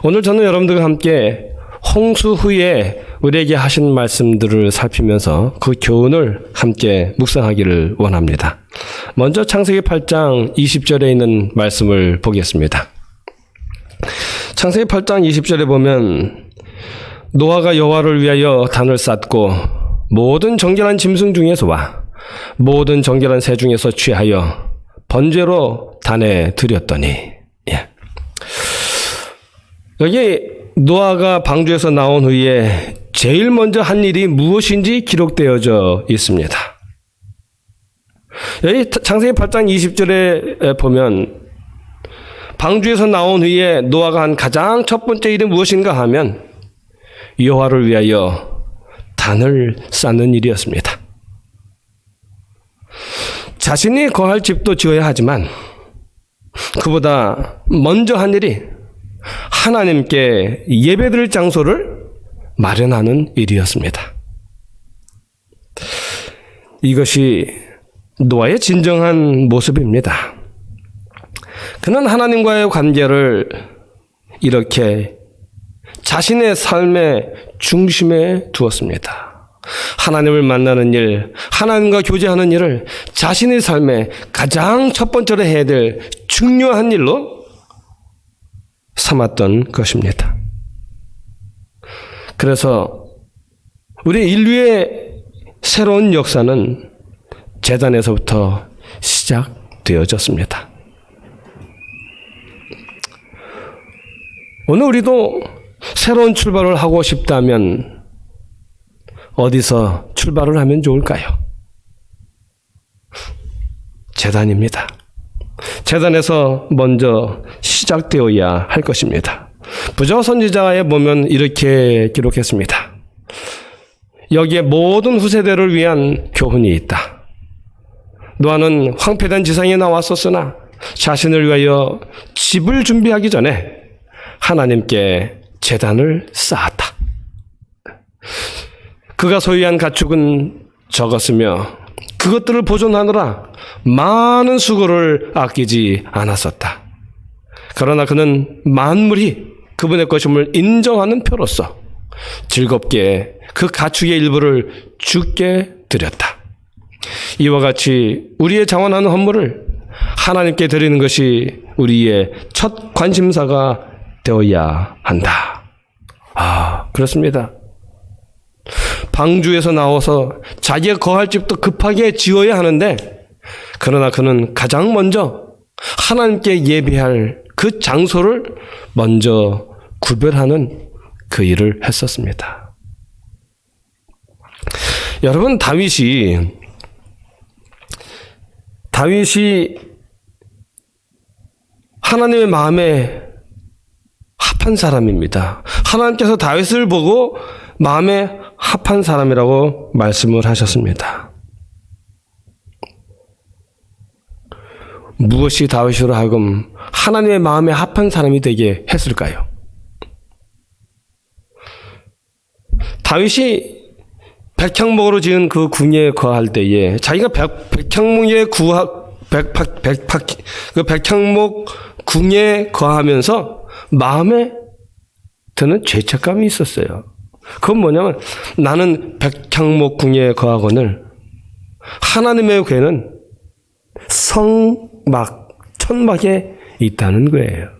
오늘 저는 여러분들과 함께 홍수 후에 우리에게 하신 말씀들을 살피면서 그 교훈을 함께 묵상하기를 원합니다. 먼저 창세기 8장 20절에 있는 말씀을 보겠습니다. 창세기 8장 20절에 보면 노아가 여호와를 위하여 단을 쌓고 모든 정결한 짐승 중에서와 모든 정결한 새 중에서 취하여 번제로 단에 드렸더니, 여기 노아가 방주에서 나온 후에 제일 먼저 한 일이 무엇인지 기록되어져 있습니다. 여기 창세기 8장 20절에 보면 방주에서 나온 후에 노아가 한 가장 첫 번째 일이 무엇인가 하면 여호와를 위하여 단을 쌓는 일이었습니다. 자신이 거할 집도 지어야 하지만 그보다 먼저 한 일이 하나님께 예배드릴 장소를 마련하는 일이었습니다. 이것이 노아의 진정한 모습입니다. 그는 하나님과의 관계를 이렇게 자신의 삶의 중심에 두었습니다. 하나님을 만나는 일, 하나님과 교제하는 일을 자신의 삶의 가장 첫 번째로 해야 될 중요한 일로 삼았던 것입니다. 그래서 우리 인류의 새로운 역사는 제단에서부터 시작되어졌습니다. 오늘 우리도 새로운 출발을 하고 싶다면 어디서 출발을 하면 좋을까요? 제단입니다. 제단에서 먼저 시작되어야 할 것입니다. 부조 선지자에 보면 이렇게 기록했습니다. 여기에 모든 후세대를 위한 교훈이 있다. 노아는 황폐된 지상에 나왔었으나 자신을 위하여 집을 준비하기 전에 하나님께 제단을 쌓았다. 그가 소유한 가축은 적었으며 그것들을 보존하느라 많은 수고를 아끼지 않았었다. 그러나 그는 만물이 그분의 것임을 인정하는 표로서 즐겁게 그 가축의 일부를 주께 드렸다. 이와 같이 우리의 자원하는 헌물을 하나님께 드리는 것이 우리의 첫 관심사가 되어야 한다. 그렇습니다. 방주에서 나와서 자기가 거할 집도 급하게 지어야 하는데, 그러나 그는 가장 먼저 하나님께 예배할 그 장소를 먼저 구별하는 그 일을 했었습니다. 여러분, 다윗이 하나님의 마음에 합한 사람입니다. 하나님께서 다윗을 보고 마음에 합한 사람이라고 말씀을 하셨습니다. 무엇이 다윗으로 하여금 하나님의 마음에 합한 사람이 되게 했을까요? 다윗이 백향목으로 지은 그 궁에 거할 때에 자기가 백향목의 백향목 궁에 거하면서 마음에 드는 죄책감이 있었어요. 그건 뭐냐면, 나는 백향목 궁에 거하거늘 하나님의 궤는 천막에 있다는 거예요.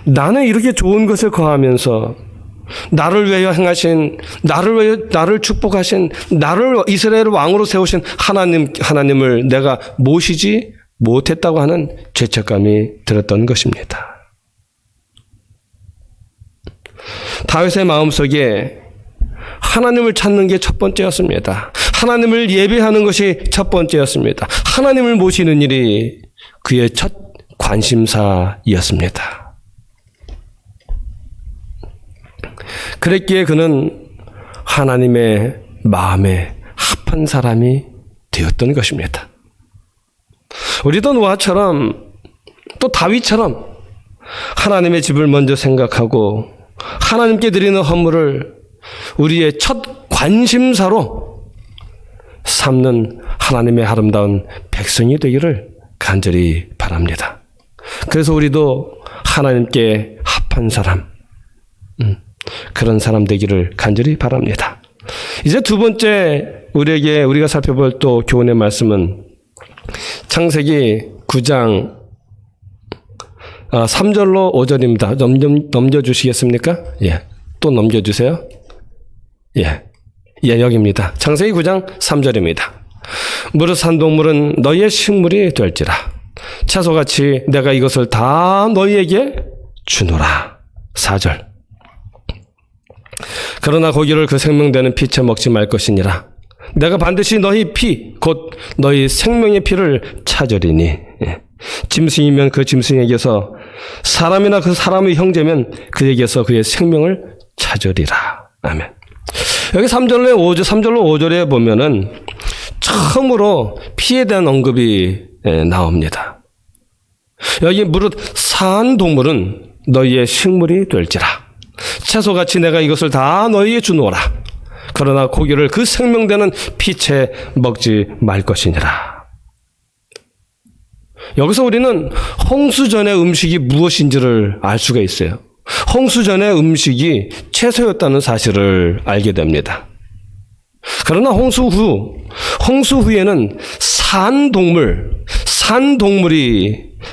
나는 이렇게 좋은 것을 거하면서 나를 위하여 행하신, 나를 축복하신, 나를 이스라엘 왕으로 세우신 하나님을 내가 모시지 못했다고 하는 죄책감이 들었던 것입니다. 다윗의 마음속에 하나님을 찾는 게 첫 번째였습니다. 하나님을 예배하는 것이 첫 번째였습니다. 하나님을 모시는 일이 그의 첫 관심사였습니다. 그랬기에 그는 하나님의 마음에 합한 사람이 되었던 것입니다. 우리도 노아처럼 또 다윗처럼 하나님의 집을 먼저 생각하고 하나님께 드리는 헌물을 우리의 첫 관심사로 삼는 하나님의 아름다운 백성이 되기를 간절히 바랍니다. 그래서 우리도 하나님께 합한 사람, 그런 사람 되기를 간절히 바랍니다. 이제 두 번째 우리가 살펴볼 또 교훈의 말씀은 창세기 9장 3절로 5절입니다. 넘겨주시겠습니까? 예, 또 넘겨주세요. 예, 여기입니다. 창세기 9장 3절입니다. 무릇 산 동물은 너희의 식물이 될지라. 채소같이 내가 이것을 다 너희에게 주노라. 4절. 그러나 고기를 그 생명되는 피채 먹지 말 것이니라. 내가 반드시 너희 피, 곧 너희 생명의 피를 찾으리니. 예. 짐승이면 그 짐승에게서, 사람이나 그 사람의 형제면 그에게서 그의 생명을 찾으리라. 아멘. 여기 3절로 5절에 보면은 처음으로 피에 대한 언급이 나옵니다. 여기 무릇 산 동물은 너희의 식물이 될지라. 채소같이 내가 이것을 다 너희에게 주노라. 그러나 고기를 그 생명되는 피채 먹지 말 것이니라. 여기서 우리는 홍수전의 음식이 무엇인지를 알 수가 있어요. 홍수전의 음식이 채소였다는 사실을 알게 됩니다. 그러나 홍수 후에는 산동물이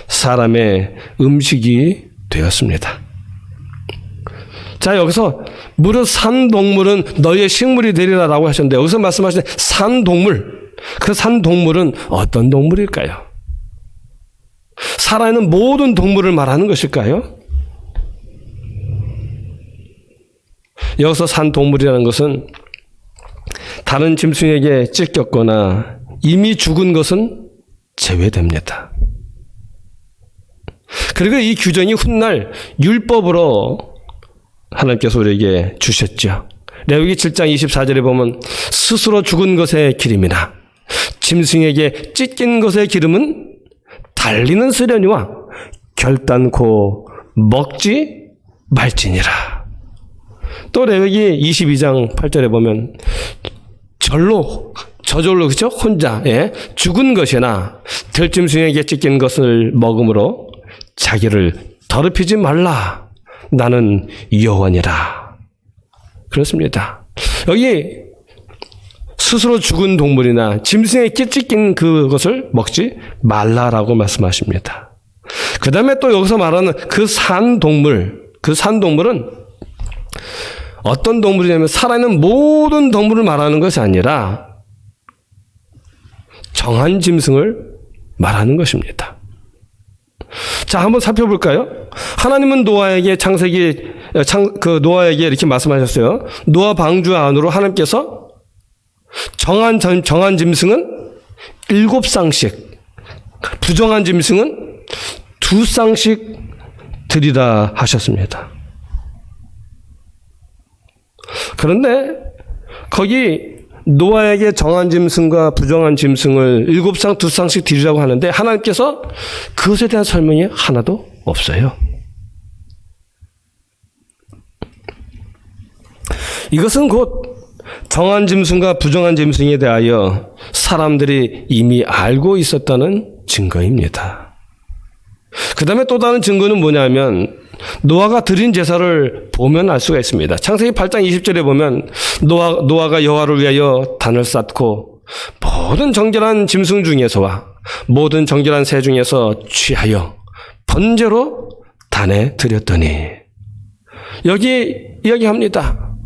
사람의 음식이 되었습니다. 자, 여기서 무릇 산동물은 너희의 식물이 되리라라고 하셨는데, 여기서 말씀하신 산동물, 그 산동물은 어떤 동물일까요? 살아있는 모든 동물을 말하는 것일까요? 여기서 산동물이라는 것은 다른 짐승에게 찢겼거나 이미 죽은 것은 제외됩니다. 그리고 이 규정이 훗날 율법으로 하나님께서 우리에게 주셨죠. 레위기 7장 24절에 보면 스스로 죽은 것의 기름이나 짐승에게 찢긴 것의 기름은 달리는 쓰려니와 결단코 먹지 말지니라. 또 레위기 22장 8절에 보면 저절로 그죠? 혼자 죽은 것이나 들짐승에게 찢긴 것을 먹음으로 자기를 더럽히지 말라. 나는 여호와니라. 그렇습니다. 여기 스스로 죽은 동물이나 짐승에게 찢긴 그것을 먹지 말라라고 말씀하십니다. 그 다음에 또 여기서 말하는 그 산동물은 어떤 동물이냐면 살아있는 모든 동물을 말하는 것이 아니라 정한 짐승을 말하는 것입니다. 자, 한번 살펴볼까요? 하나님은 노아에게 노아에게 이렇게 말씀하셨어요. 노아 방주 안으로 하나님께서 정한 짐승은 7쌍씩, 부정한 짐승은 2쌍씩 드리라 하셨습니다. 그런데 거기 노아에게 정한 짐승과 부정한 짐승을 7쌍, 2쌍씩 드리라고 하는데 하나님께서 그것에 대한 설명이 하나도 없어요. 이것은 곧 정한 짐승과 부정한 짐승에 대하여 사람들이 이미 알고 있었다는 증거입니다. 그 다음에 또 다른 증거는 뭐냐면 노아가 드린 제사를 보면 알 수가 있습니다. 창세기 8장 20절에 보면 노아가 여호와를 위하여 단을 쌓고 모든 정결한 짐승 중에서와 모든 정결한 새 중에서 취하여 번제로 단에 드렸더니, 여기 이야기합니다.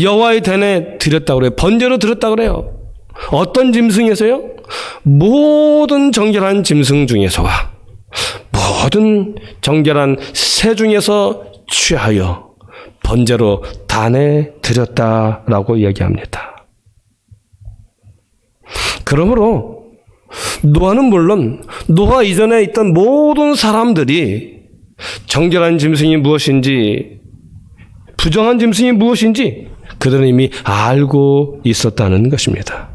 여호와의 단에 드렸다고 그래요. 번제로 드렸다고 그래요. 어떤 짐승에서요? 모든 정결한 짐승 중에서와 모든 정결한 새 중에서 취하여 번제로 단에 드렸다라고 이야기합니다. 그러므로 노아는 물론 노아 이전에 있던 모든 사람들이 정결한 짐승이 무엇인지 부정한 짐승이 무엇인지 그들은 이미 알고 있었다는 것입니다.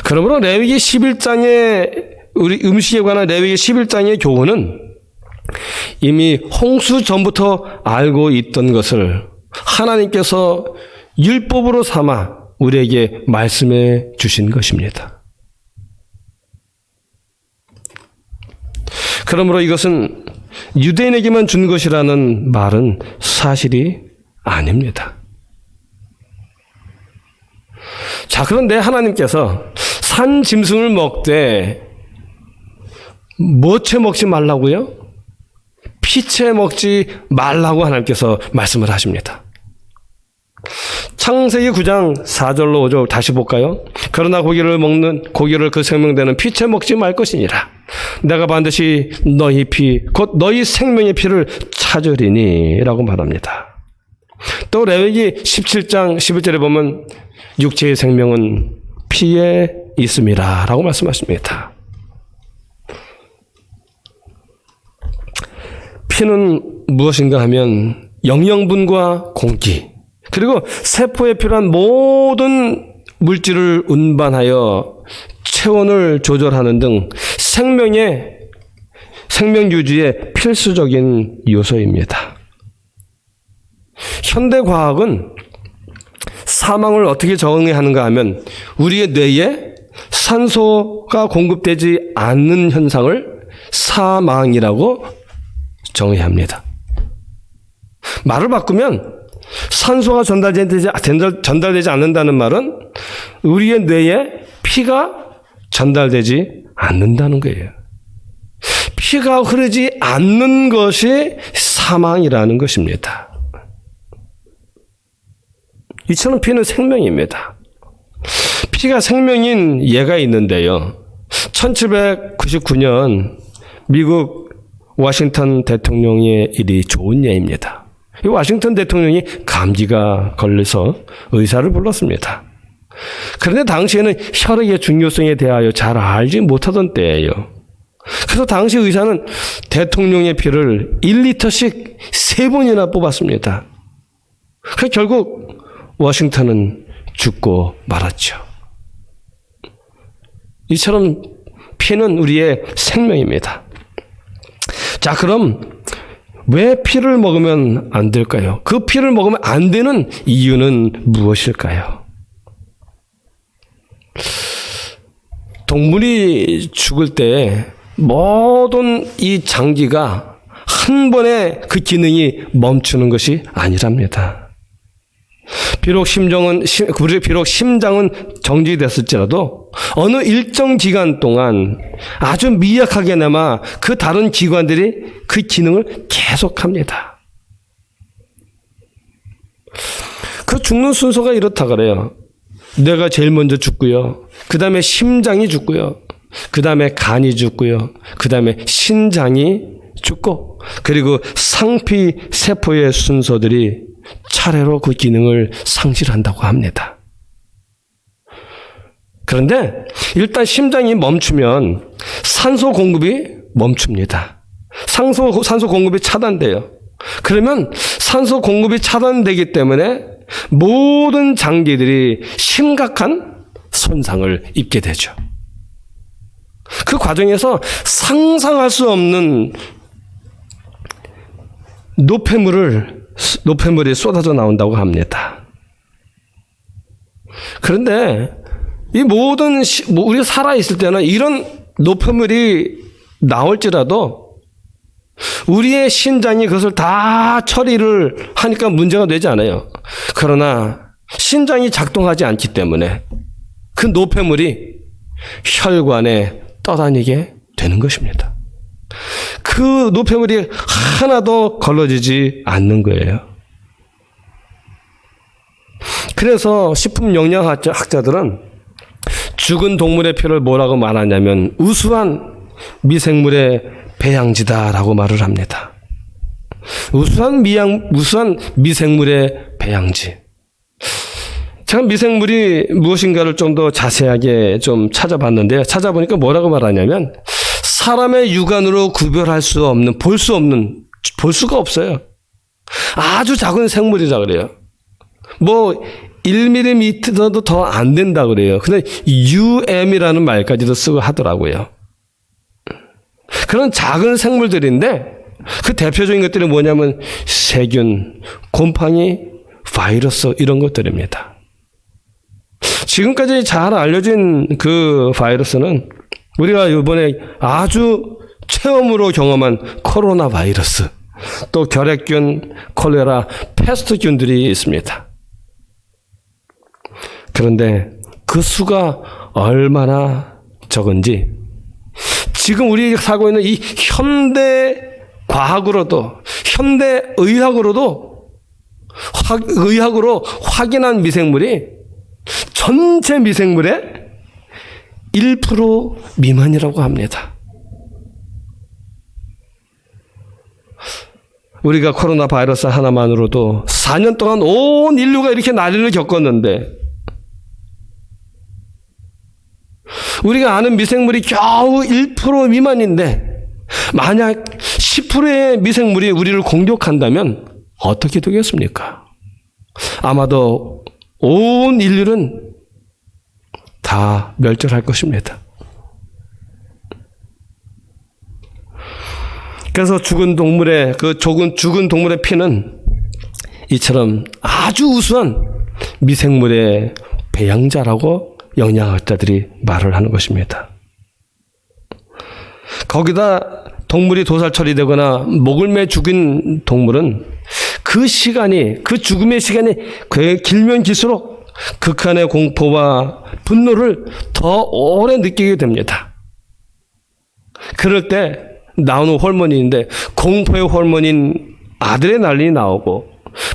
그러므로 레위기 11장의 우리 음식에 관한 레위기 11장의 교훈은 이미 홍수 전부터 알고 있던 것을 하나님께서 율법으로 삼아 우리에게 말씀해 주신 것입니다. 그러므로 이것은 유대인에게만 준 것이라는 말은 사실이 아닙니다. 자, 그런데 하나님께서 산 짐승을 먹되 뭐채 먹지 말라고요? 피채 먹지 말라고 하나님께서 말씀을 하십니다. 창세기 9장 4절로 5절 다시 볼까요? 그러나 고기를 그 생명되는 피채 먹지 말 것이니라. 내가 반드시 너희 피, 곧 너희 생명의 피를 찾으리니 라고 말합니다. 또 레위기 17장 11절에 보면 육체의 생명은 피에 있음이라 라고 말씀하십니다. 피는 무엇인가 하면 영양분과 공기, 그리고 세포에 필요한 모든 물질을 운반하여 체온을 조절하는 등 생명 유지에 필수적인 요소입니다. 현대 과학은 사망을 어떻게 정의하는가 하면 우리의 뇌에 산소가 공급되지 않는 현상을 사망이라고 정의합니다. 말을 바꾸면 산소가 전달되지 않는다는 말은 우리의 뇌에 피가 전달되지 않는다는 거예요. 피가 흐르지 않는 것이 사망이라는 것입니다. 이처럼 피는 생명입니다. 피가 생명인 예가 있는데요. 1799년 미국 워싱턴 대통령의 일이 좋은 예입니다. 이 워싱턴 대통령이 감기가 걸려서 의사를 불렀습니다. 그런데 당시에는 혈액의 중요성에 대하여 잘 알지 못하던 때예요. 그래서 당시 의사는 대통령의 피를 1리터씩 3번이나 뽑았습니다. 그래서 결국 워싱턴은 죽고 말았죠. 이처럼 피는 우리의 생명입니다. 자, 그럼 왜 피를 먹으면 안 될까요? 그 피를 먹으면 안 되는 이유는 무엇일까요? 동물이 죽을 때 모든 이 장기가 한 번에 그 기능이 멈추는 것이 아니랍니다. 비록 심장은 정지됐을지라도 어느 일정 기간 동안 아주 미약하게나마 그 다른 기관들이 그 기능을 계속합니다. 그 죽는 순서가 이렇다 그래요. 뇌가 제일 먼저 죽고요. 그 다음에 심장이 죽고요. 그 다음에 간이 죽고요. 그 다음에 신장이 죽고, 그리고 상피 세포의 순서들이 차례로 그 기능을 상실한다고 합니다. 그런데 일단 심장이 멈추면 산소 공급이 멈춥니다. 산소 공급이 차단돼요. 그러면 산소 공급이 차단되기 때문에 모든 장기들이 심각한 손상을 입게 되죠. 그 과정에서 상상할 수 없는 노폐물이 쏟아져 나온다고 합니다. 그런데 이 모든 우리가 살아있을 때는 이런 노폐물이 나올지라도 우리의 신장이 그것을 다 처리를 하니까 문제가 되지 않아요. 그러나 신장이 작동하지 않기 때문에 그 노폐물이 혈관에 떠다니게 되는 것입니다. 그 노폐물이 하나도 걸러지지 않는 거예요. 그래서 식품 영양학자들은 죽은 동물의 피를 뭐라고 말하냐면 우수한 미생물의 배양지다라고 말을 합니다. 우수한 미생물의 배양지. 제가 미생물이 무엇인가를 좀 더 자세하게 좀 찾아봤는데요. 찾아보니까 뭐라고 말하냐면 사람의 육안으로 구별할 수 없는, 볼 수가 없어요. 아주 작은 생물이라 그래요. 뭐 1mm도 더 안 된다 그래요. 근데 UM이라는 말까지도 쓰고 하더라고요. 그런 작은 생물들인데 그 대표적인 것들이 뭐냐면 세균, 곰팡이, 바이러스 이런 것들입니다. 지금까지 잘 알려진 그 바이러스는 우리가 이번에 아주 체험으로 경험한 코로나 바이러스, 또 결핵균, 콜레라, 패스트균들이 있습니다. 그런데 그 수가 얼마나 적은지 지금 우리가 살고 있는 이 현대 과학으로도 현대 의학으로도 의학으로 확인한 미생물이 전체 미생물의 1% 미만이라고 합니다. 우리가 코로나 바이러스 하나만으로도 4년 동안 온 인류가 이렇게 난리를 겪었는데 우리가 아는 미생물이 겨우 1% 미만인데 만약 10%의 미생물이 우리를 공격한다면 어떻게 되겠습니까? 아마도 온 인류는 다 멸절할 것입니다. 그래서 죽은 동물의 죽은 동물의 피는 이처럼 아주 우수한 미생물의 배양자라고 영양학자들이 말을 하는 것입니다. 거기다 동물이 도살 처리되거나 목을 매 죽인 동물은 그 죽음의 시간이 길면 길수록 극한의 공포와 분노를 더 오래 느끼게 됩니다. 그럴 때 나오는 호르몬인데 공포의 호르몬인 아드레날린이 나오고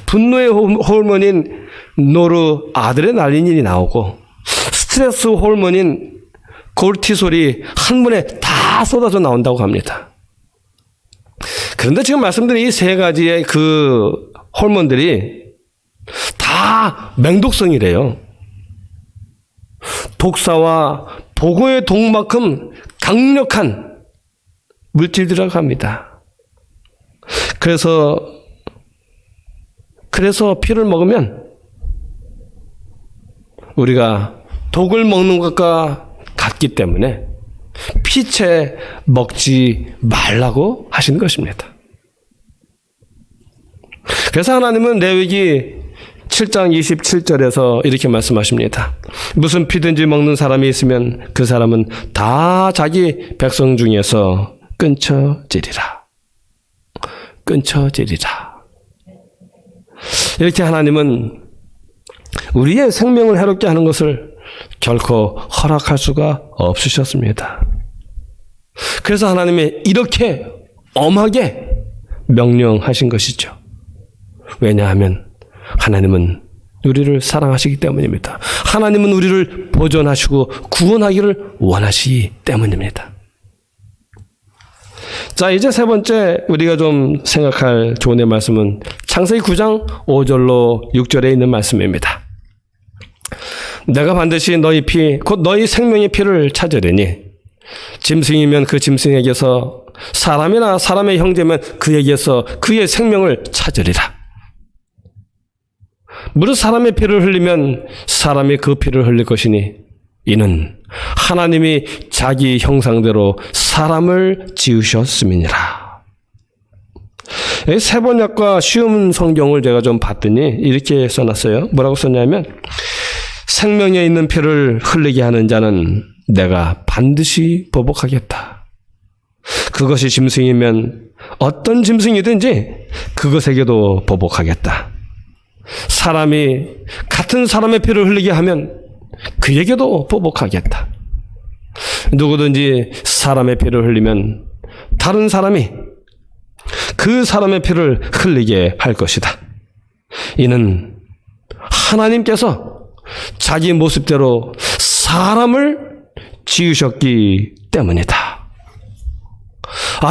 분노의 호르몬인 노르아드레날린이 나오고 스트레스 호르몬인 코르티솔이 한 번에 다 쏟아져 나온다고 합니다. 그런데 지금 말씀드린 이 세 가지의 그 호르몬들이 다 맹독성이래요. 독사와 보고의 독만큼 강력한 물질이라고 합니다. 그래서 피를 먹으면 우리가 독을 먹는 것과 같기 때문에 피채 먹지 말라고 하시는 것입니다. 그래서 하나님은 레위기 7장 27절에서 이렇게 말씀하십니다. 무슨 피든지 먹는 사람이 있으면 그 사람은 다 자기 백성 중에서 끊쳐지리라. 이렇게 하나님은 우리의 생명을 해롭게 하는 것을 결코 허락할 수가 없으셨습니다. 그래서 하나님이 이렇게 엄하게 명령하신 것이죠. 왜냐하면 하나님은 우리를 사랑하시기 때문입니다. 하나님은 우리를 보존하시고 구원하기를 원하시기 때문입니다. 자, 이제 세 번째 우리가 좀 생각할 교훈의 말씀은 창세기 9장 5절로 6절에 있는 말씀입니다. 내가 반드시 너희 피, 곧 너희 생명의 피를 찾으리니 짐승이면 그 짐승에게서 사람이나 사람의 형제면 그에게서 그의 생명을 찾으리라. 무릇 사람의 피를 흘리면 사람이 그 피를 흘릴 것이니 이는 하나님이 자기 형상대로 사람을 지으셨음이니라. 세 번역과 쉬운 성경을 제가 좀 봤더니 이렇게 써놨어요. 뭐라고 썼냐면 생명에 있는 피를 흘리게 하는 자는 내가 반드시 보복하겠다. 그것이 짐승이면 어떤 짐승이든지 그것에게도 보복하겠다. 사람이 같은 사람의 피를 흘리게 하면 그에게도 보복하겠다. 누구든지 사람의 피를 흘리면 다른 사람이 그 사람의 피를 흘리게 할 것이다. 이는 하나님께서 자기 모습대로 사람을 지으셨기 때문이다.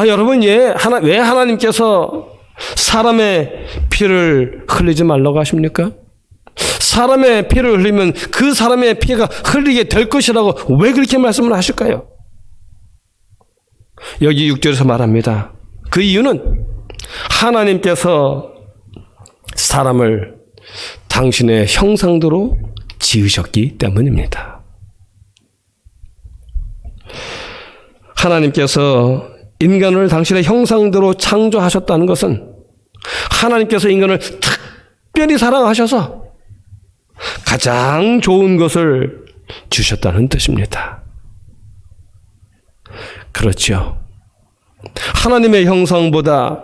여러분, 왜 하나님께서 사람의 피를 흘리지 말라고 하십니까? 사람의 피를 흘리면 그 사람의 피가 흘리게 될 것이라고 왜 그렇게 말씀을 하실까요? 여기 6절에서 말합니다. 그 이유는 하나님께서 사람을 당신의 형상대로 지으셨기 때문입니다. 하나님께서 인간을 당신의 형상대로 창조하셨다는 것은 하나님께서 인간을 특별히 사랑하셔서 가장 좋은 것을 주셨다는 뜻입니다. 그렇죠. 하나님의 형상보다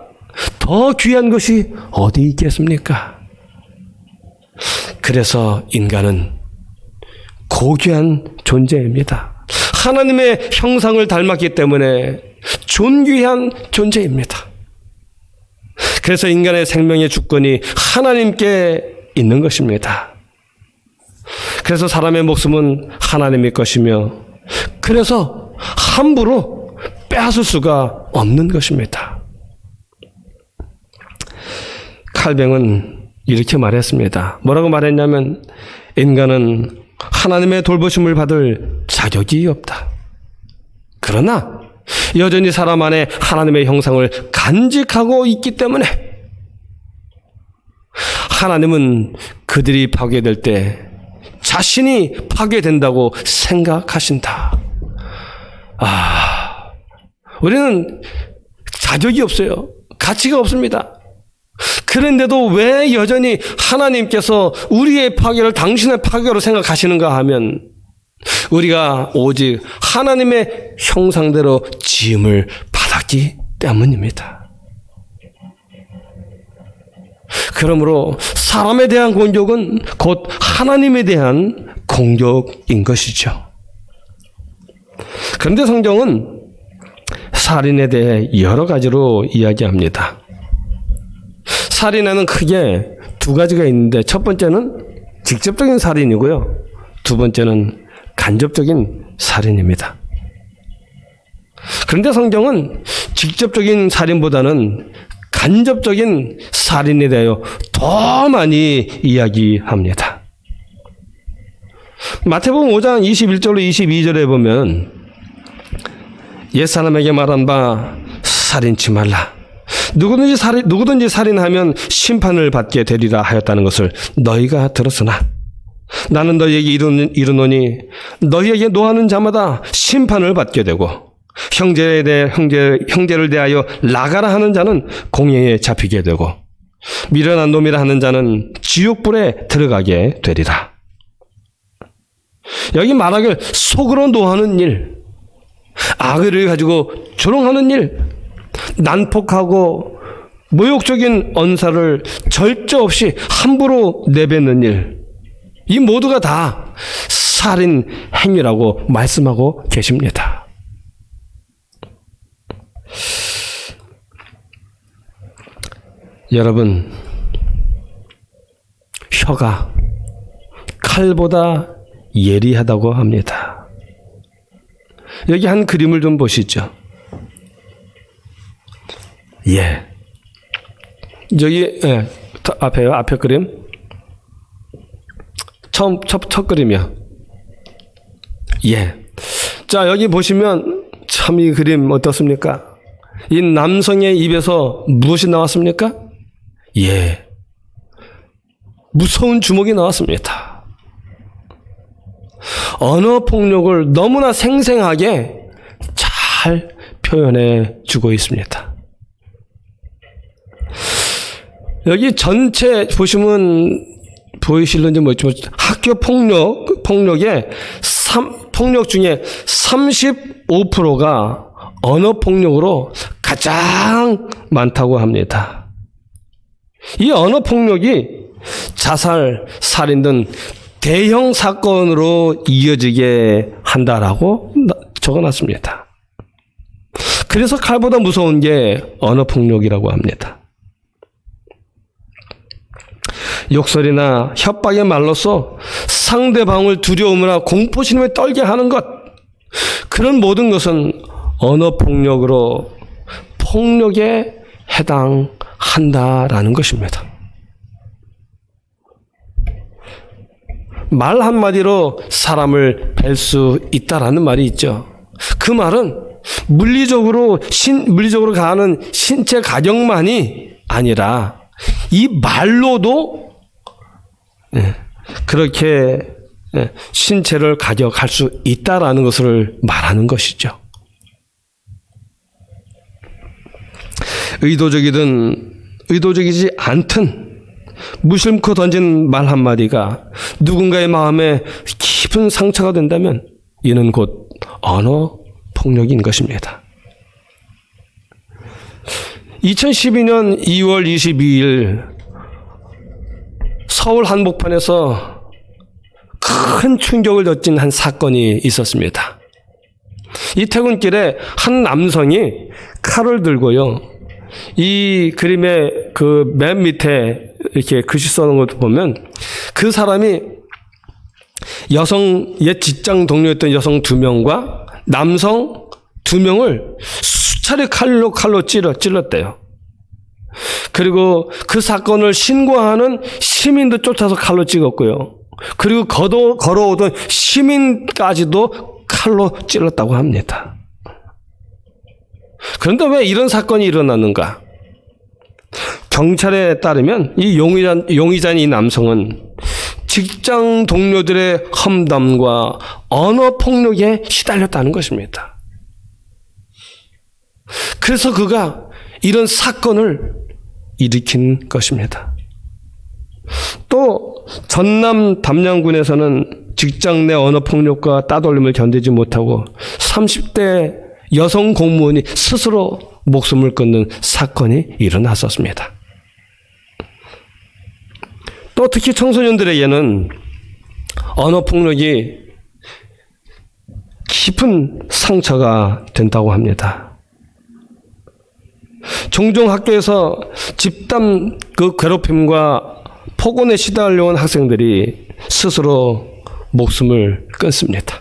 더 귀한 것이 어디 있겠습니까? 그래서 인간은 고귀한 존재입니다. 하나님의 형상을 닮았기 때문에 존귀한 존재입니다. 그래서 인간의 생명의 주권이 하나님께 있는 것입니다. 그래서 사람의 목숨은 하나님의 것이며 그래서 함부로 빼앗을 수가 없는 것입니다. 칼뱅은 이렇게 말했습니다. 뭐라고 말했냐면 인간은 하나님의 돌보심을 받을 자격이 없다. 그러나 여전히 사람 안에 하나님의 형상을 간직하고 있기 때문에 하나님은 그들이 파괴될 때 자신이 파괴된다고 생각하신다. 우리는 자격이 없어요. 가치가 없습니다. 그런데도 왜 여전히 하나님께서 우리의 파괴를 당신의 파괴로 생각하시는가 하면 우리가 오직 하나님의 형상대로 지음을 받았기 때문입니다. 그러므로 사람에 대한 공격은 곧 하나님에 대한 공격인 것이죠. 그런데 성경은 살인에 대해 여러 가지로 이야기합니다. 살인에는 크게 두 가지가 있는데 첫 번째는 직접적인 살인이고요. 두 번째는 간접적인 살인입니다. 그런데 성경은 직접적인 살인보다는 간접적인 살인에 대하여 더 많이 이야기합니다. 마태복음 5장 21절로 22절에 보면 옛사람에게 말한 바 살인치 말라. 누구든지 살인하면 심판을 받게 되리라 하였다는 것을 너희가 들었으나 나는 너희에게 이르노니 너희에게 노하는 자마다 심판을 받게 되고 형제를 대하여 나가라 하는 자는 공회에 잡히게 되고 미련한 놈이라 하는 자는 지옥불에 들어가게 되리라. 여기 말하길 속으로 노하는 일, 악의를 가지고 조롱하는 일, 난폭하고 모욕적인 언사를 절제 없이 함부로 내뱉는 일, 이 모두가 다 살인 행위라고 말씀하고 계십니다. 여러분, 혀가 칼보다 예리하다고 합니다. 여기 한 그림을 좀 보시죠. 저기 앞에요. 앞에 그림. 첫 그림이요. 자, 여기 보시면 참 이 그림 어떻습니까? 이 남성의 입에서 무엇이 나왔습니까? 무서운 주먹이 나왔습니다. 언어 폭력을 너무나 생생하게 잘 표현해 주고 있습니다. 여기 전체 보시면 보이실런지 모르겠지만 학교 폭력의 폭력 중에 35%가 언어 폭력으로 가장 많다고 합니다. 이 언어 폭력이 자살, 살인 등 대형 사건으로 이어지게 한다라고 적어놨습니다. 그래서 칼보다 무서운 게 언어 폭력이라고 합니다. 욕설이나 협박의 말로써 상대방을 두려움이나 공포심에 떨게 하는 것, 그런 모든 것은 언어 폭력으로 폭력에 해당한다라는 것입니다. 말 한마디로 사람을 뵐 수 있다라는 말이 있죠. 그 말은 물리적으로 가는 신체 가격만이 아니라 이 말로도 그렇게 신체를 가격할 수 있다라는 것을 말하는 것이죠. 의도적이든 의도적이지 않든 무심코 던진 말 한마디가 누군가의 마음에 깊은 상처가 된다면 이는 곧 언어 폭력인 것입니다. 2012년 2월 22일 서울 한복판에서 큰 충격을 줬진 한 사건이 있었습니다. 이 퇴근길에 한 남성이 칼을 들고요. 이 그림의 그 맨 밑에 이렇게 글씨 써놓은 것도 보면 그 사람이 옛 직장 동료였던 여성 2명과 남성 2명을 수차례 칼로 찔렀대요. 그리고 그 사건을 신고하는 시민도 쫓아서 칼로 찍었고요. 그리고 걸어오던 시민까지도 칼로 찔렀다고 합니다. 그런데 왜 이런 사건이 일어났는가? 경찰에 따르면 이 용의자인 이 남성은 직장 동료들의 험담과 언어 폭력에 시달렸다는 것입니다. 그래서 그가 이런 사건을 일으킨 것입니다. 또 전남 담양군에서는 직장 내 언어 폭력과 따돌림을 견디지 못하고 30대 여성 공무원이 스스로 목숨을 끊는 사건이 일어났었습니다. 또 특히 청소년들에게는 언어 폭력이 깊은 상처가 된다고 합니다. 종종 학교에서 집단 괴롭힘과 폭언에 시달려온 학생들이 스스로 목숨을 끊습니다.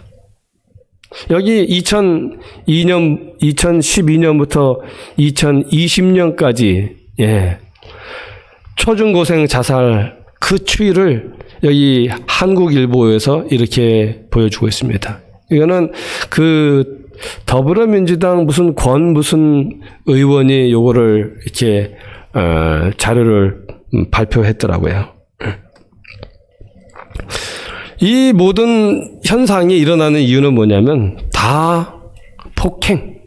여기 2012년부터 2020년까지 초중고생 자살 그 추이를 여기 한국일보에서 이렇게 보여주고 있습니다. 이거는 그 더불어민주당 무슨 의원이 요거를 이렇게 자료를 발표했더라고요. 이 모든 현상이 일어나는 이유는 뭐냐면 다 폭행,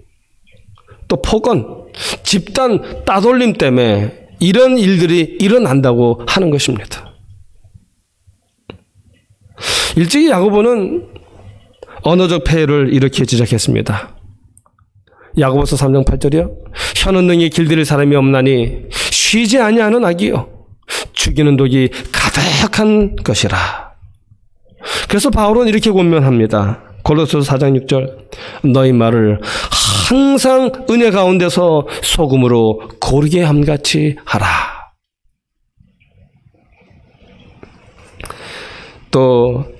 또 폭언, 집단 따돌림 때문에 이런 일들이 일어난다고 하는 것입니다. 일찍이 야고보는 언어적 폐해를 이렇게 지적했습니다. 야고보서 3장 8절이요. 혀는 능히 길들일 사람이 없나니 쉬지 아니하는 악이요 죽이는 독이 가득한 것이라. 그래서 바울은 이렇게 권면합니다. 골로새서 4장 6절. 너희 말을 항상 은혜 가운데서 소금으로 고르게 함같이 하라. 또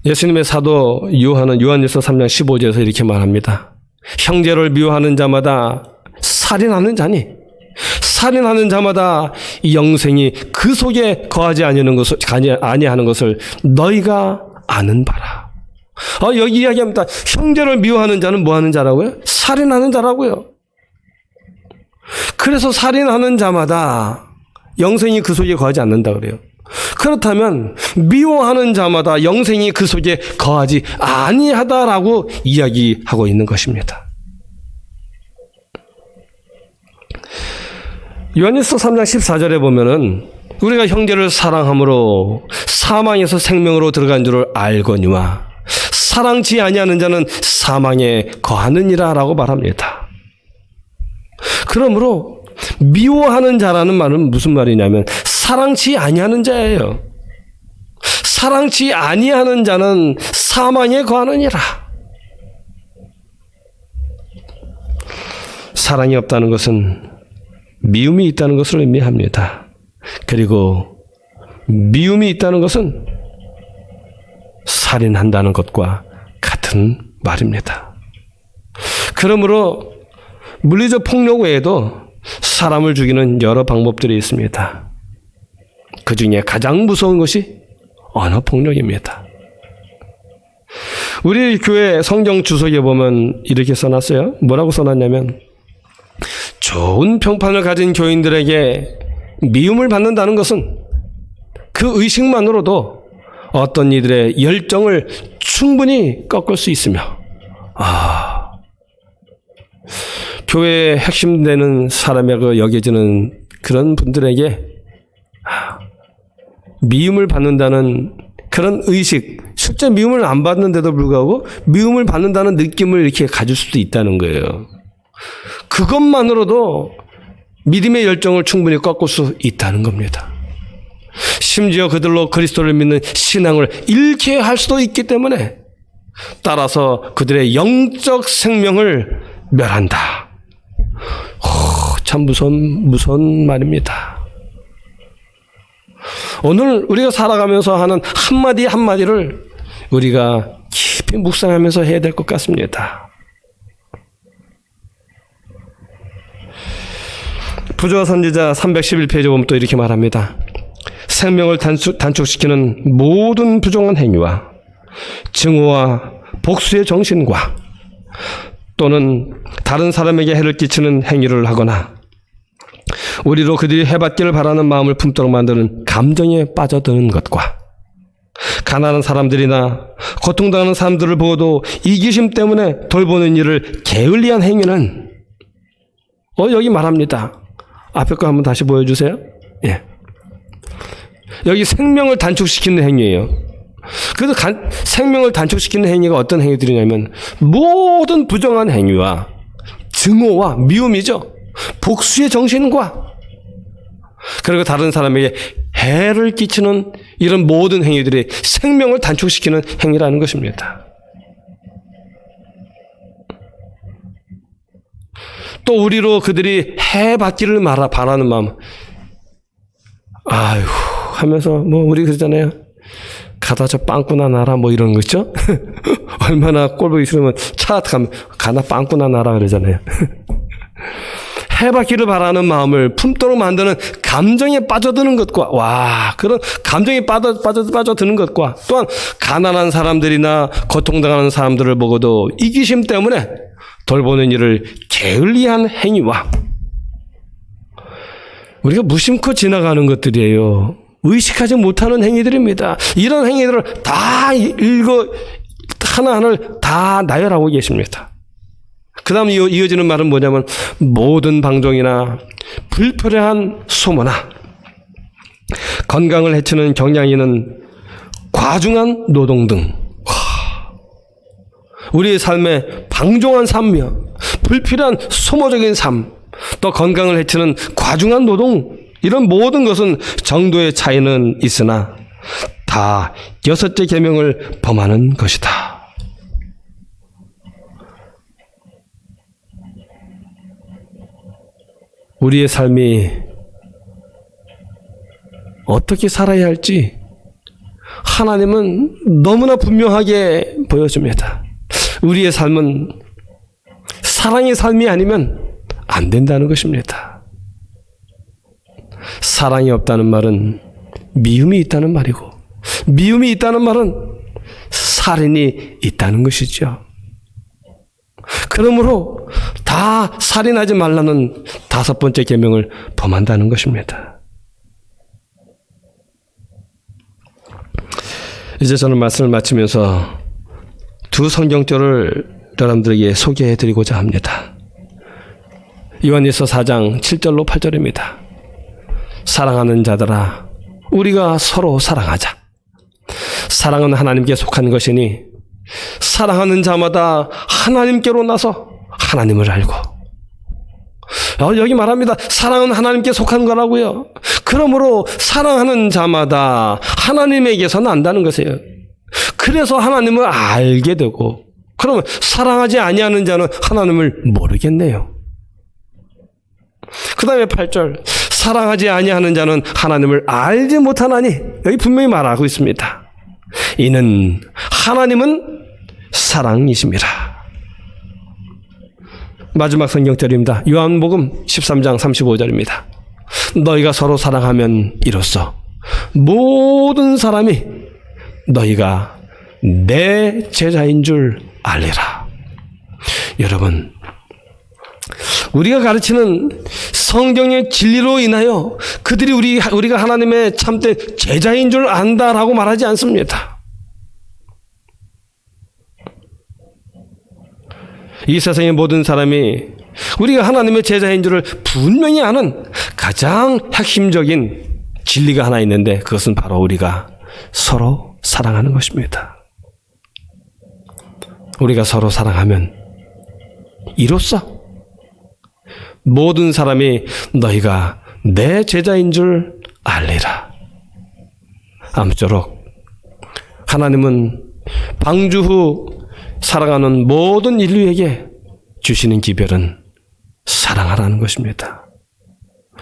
예수님의 사도 요한은 요한일서 3장 15절에서 이렇게 말합니다. 형제를 미워하는 자마다 살인하는 자니 살인하는 자마다 이 영생이 그 속에 거하지 아니하는 것을 너희가 아는 바라. 여기 이야기합니다. 형제를 미워하는 자는 뭐 하는 자라고요? 살인하는 자라고요. 그래서 살인하는 자마다 영생이 그 속에 거하지 않는다 그래요. 그렇다면 미워하는 자마다 영생이 그 속에 거하지 아니하다라고 이야기하고 있는 것입니다. 요한일서 3장 14절에 보면은 우리가 형제를 사랑함으로 사망에서 생명으로 들어간 줄을 알거니와 사랑치 아니하는 자는 사망에 거하느니라 라고 말합니다. 그러므로 미워하는 자라는 말은 무슨 말이냐면 사랑치 아니하는 자예요. 사랑치 아니하는 자는 사망에 거하느니라. 사랑이 없다는 것은 미움이 있다는 것을 의미합니다. 그리고 미움이 있다는 것은 살인한다는 것과 같은 말입니다. 그러므로 물리적 폭력 외에도 사람을 죽이는 여러 방법들이 있습니다. 그 중에 가장 무서운 것이 언어 폭력입니다. 우리 교회 성경 주석에 보면 이렇게 써놨어요. 뭐라고 써놨냐면 좋은 평판을 가진 교인들에게 미움을 받는다는 것은 그 의식만으로도 어떤 이들의 열정을 충분히 꺾을 수 있으며 교회의 핵심 되는 사람이라고 여겨지는 그런 분들에게 미움을 받는다는 그런 의식, 실제 미움을 안 받는데도 불구하고 미움을 받는다는 느낌을 이렇게 가질 수도 있다는 거예요. 그것만으로도 믿음의 열정을 충분히 꺾을 수 있다는 겁니다. 심지어 그들로 그리스도를 믿는 신앙을 잃게 할 수도 있기 때문에 따라서 그들의 영적 생명을 멸한다. 참 무서운 말입니다. 오늘 우리가 살아가면서 하는 한마디 한마디를 우리가 깊이 묵상하면서 해야 될 것 같습니다. 부조와 선지자 311페이지 보면 또 이렇게 말합니다. 생명을 단축시키는 모든 부정한 행위와 증오와 복수의 정신과 또는 다른 사람에게 해를 끼치는 행위를 하거나 우리로 그들이 해받기를 바라는 마음을 품도록 만드는 감정에 빠져드는 것과 가난한 사람들이나 고통당하는 사람들을 보고도 이기심 때문에 돌보는 일을 게을리한 행위는 여기 말합니다. 앞에 거 한번 다시 보여주세요. 예. 여기 생명을 단축시키는 행위예요. 그래서 생명을 단축시키는 행위가 어떤 행위들이냐면 모든 부정한 행위와 증오와 미움이죠. 복수의 정신과 그리고 다른 사람에게 해를 끼치는 이런 모든 행위들이 생명을 단축시키는 행위라는 것입니다. 또 우리로 그들이 해받기를 바라는 마음. 아이고 하면서 우리 그러잖아요. 가다 저 빵꾸나 나라 이런 거 있죠? 얼마나 꼴보기 싫으면 차 가면 가나 빵꾸나 나라 그러잖아요. 해받기를 바라는 마음을 품도록 만드는 감정에 빠져드는 것과 그런 감정에 빠져드는 것과 또한 가난한 사람들이나 고통당하는 사람들을 보고도 이기심 때문에 돌보는 일을 게을리한 행위와 우리가 무심코 지나가는 것들이에요. 의식하지 못하는 행위들입니다. 이런 행위들을 다 하나하나를 다 나열하고 계십니다. 그 다음 이어지는 말은 뭐냐면 모든 방종이나 불필요한 소모나 건강을 해치는 경향이 있는 과중한 노동 등 우리의 삶에 방종한 삶이며 불필요한 소모적인 삶, 또 건강을 해치는 과중한 노동, 이런 모든 것은 정도의 차이는 있으나 다 6째 계명을 범하는 것이다. 우리의 삶이 어떻게 살아야 할지 하나님은 너무나 분명하게 보여줍니다. 우리의 삶은 사랑의 삶이 아니면 안 된다는 것입니다. 사랑이 없다는 말은 미움이 있다는 말이고, 미움이 있다는 말은 살인이 있다는 것이죠. 그러므로 다 살인하지 말라는 5번째 계명을 범한다는 것입니다. 이제 저는 말씀을 마치면서 두 성경절을 여러분들에게 소개해드리고자 합니다. 요한일서 4장 7절로 8절입니다. 사랑하는 자들아, 우리가 서로 사랑하자. 사랑은 하나님께 속한 것이니 사랑하는 자마다 하나님께로 나서 하나님을 알고. 여기 말합니다. 사랑은 하나님께 속한 거라고요. 그러므로 사랑하는 자마다 하나님에게서 난다는 것이에요. 그래서 하나님을 알게 되고, 그러면 사랑하지 아니하는 자는 하나님을 모르겠네요. 그 다음에 8절, 사랑하지 아니하는 자는 하나님을 알지 못하나니, 여기 분명히 말하고 있습니다. 이는 하나님은 사랑이십니다. 마지막 성경절입니다. 요한복음 13장 35절입니다. 너희가 서로 사랑하면 이로써 모든 사람이 너희가 내 제자인 줄 알리라. 여러분, 우리가 가르치는 성경의 진리로 인하여 그들이 우리가 하나님의 참된 제자인 줄 안다라고 말하지 않습니다. 이 세상의 모든 사람이 우리가 하나님의 제자인 줄을 분명히 아는 가장 핵심적인 진리가 하나 있는데, 그것은 바로 우리가 서로 사랑하는 것입니다. 우리가 서로 사랑하면 이로써 모든 사람이 너희가 내 제자인 줄 알리라. 아무쪼록 하나님은 방주 후 살아가는 모든 인류에게 주시는 기별은 사랑하라는 것입니다.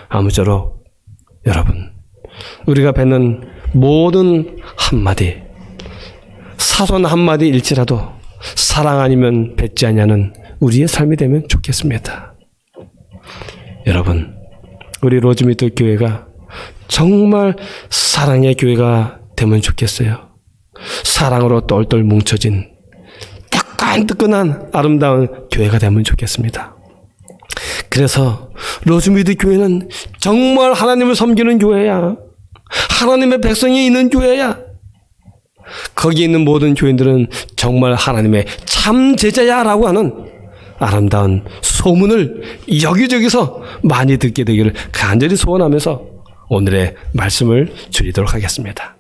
아무쪼록 여러분, 우리가 뱉는 모든 한마디, 사소한 한마디일지라도 사랑 아니면 뱉지 않냐는 우리의 삶이 되면 좋겠습니다. 여러분, 우리 로즈미터 교회가 정말 사랑의 교회가 되면 좋겠어요. 사랑으로 똘똘 뭉쳐진 뜨끈뜨끈한 아름다운 교회가 되면 좋겠습니다. 그래서 로즈미터 교회는 정말 하나님을 섬기는 교회야. 하나님의 백성이 있는 교회야. 거기 있는 모든 교인들은 정말 하나님의 참 제자야라고 하는 아름다운 소문을 여기저기서 많이 듣게 되기를 간절히 소원하면서 오늘의 말씀을 줄이도록 하겠습니다.